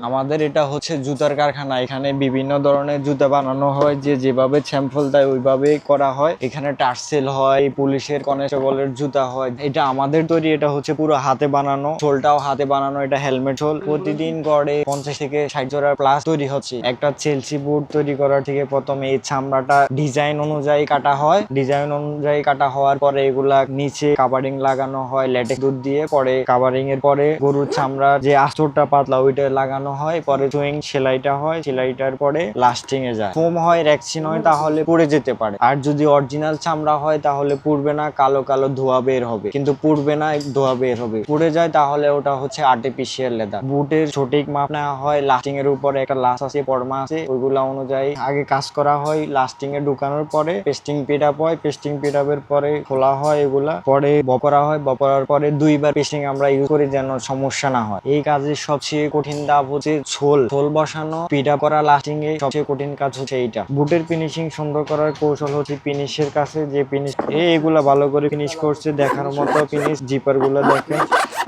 আমাদের এটা হচ্ছে জুতার কারখানা। এখানে বিভিন্ন ধরনের জুতা বানানো হয়, যে যেভাবে স্যাম্পল দেয় ওইভাবেই করা হয়। এখানে টার্সেল হয়, পুলিশের কনস্টেবলের জুতা হয়। এটা আমাদের তৈরি, এটা হচ্ছে পুরো হাতে বানানো, সোলটাও হাতে বানানো। এটা হেলমেট সোল। প্রতিদিন গড়ে 50 থেকে 60 জোড়া প্লাস তৈরি হচ্ছে। একটা চেলসি বুট তৈরি করার থেকে প্রথমে এই চামড়াটা ডিজাইন অনুযায়ী কাটা হয়। ডিজাইন অনুযায়ী কাটা হওয়ার পরে এগুলা নিচে কাভারিং লাগানো হয় লেটেক্স দুধ দিয়ে। পরে কাভারিং এর পরে গরুর চামড়ার যে আঁচড়টা পাতলা ওইটা লাগানো হয়। পরে সুইং সেলাইটা হয়, সেলাইটার পরে লাস্টিং এ যায়। ফোম হয়, রেক্সিন হয়, তাহলে পুড়ে যেতে পারে। আর যদি অরিজিনাল চামড়া হয় তাহলে পুড়বে না, কালো কালো ধোয়া বের হবে, কিন্তু পুড়বে না, ধোয়া বের হবে। পুড়ে যায় তাহলে ওটা হচ্ছে আর্টিফিশিয়াল লেদার। বুটের সঠিক মাপ নেওয়া হয়। লাস্টিং এর উপরে একটা লাস আছে, পরমা আছে, ওইগুলা অনুযায়ী আগে কাজ করা হয়। লাস্টিং এ ঢুকানোর পরে পেস্টিং পিট আপ হয়। পেস্টিং পিট আপের পরে খোলা হয় এগুলা। পরে বপরা হয়। বপরার পরে 2বার পেস্টিং আমরা ইউজ করি যেন সমস্যা না হয়। এই কাজের সবচেয়ে কঠিন ধাপ হচ্ছে সোল বসানো। পিট আপ করা লাস্টিং এ সবচেয়ে কঠিন কাজ হচ্ছে এইটা। বুটের ফিনিশিং সুন্দর করার কৌশল হচ্ছে ফিনিশের কাছে, যে ফিনিশ এগুলা ভালো করে ফিনিশ করছে দেখার মতো ফিনিশ। জিপার গুলো দেখেন,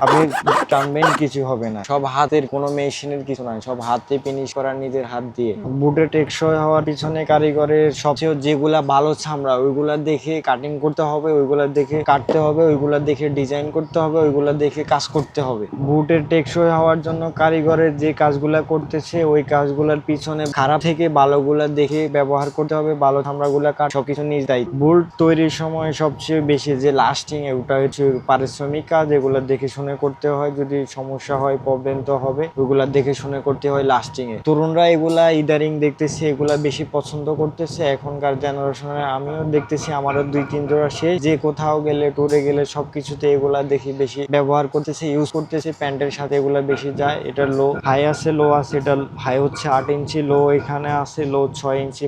আপনি টানবেন কিছু হবে না। সব হাতের, কোনো মেশিনের কিছু নাই, সব হাতে ফিনিশ করা, নিজের হাত দিয়ে। বুটে টেকসই হওয়ার পিছনে কারিগরের সবচেয়ে যেগুলা ভালো চামড়া ওইগুলা দেখে কাটিং করতে হবে, ওইগুলা দেখে কাটতে হবে, ওইগুলা দেখে ডিজাইন করতে হবে, ওইগুলা দেখে কাজ করতে হবে। বুটের টেকসই হওয়ার জন্য কারিগরের যে কাজগুলা করতেছে ওই কাজগুলার পিছনে খারাপ থেকে ভালোগুলা দেখে ব্যবহার করতে হবে। ভালো চামড়াগুলা কাট, সবকিছু নিজ দায়িত্ব। বুট তৈরির সময় সবচেয়ে বেশি যে লাস্টিং, ওটা হচ্ছে পারিশ্রমিক কাজ। এগুলা দেখে শুনে করতে হয়। যদি সমস্যা হয়, প্রবলেম তো হবে, ওইগুলা দেখে শুনে করতে হয় লাস্টিং এ। তরুণরা এগুলা ইদারিং দেখতেছি এগুলা বেশি পছন্দ করতেছে এখনকার জেনারেশনে। আমিও দেখতেছি, আমারও 2-3 জোড়া শেষ। যে কোথাও গেলে, টুরে গেলে সবকিছুতে এগুলা দেখি বেশি ব্যবহার করতেছে, ইউজ করতেছে। প্যান্টের সাথে এগুলা বেশি যায়। এটা লো হাই আছে, লো আছে। এটা হাই হচ্ছে 8 ইঞ্চি, লো এখানে আছে লো 6 ইঞ্চি।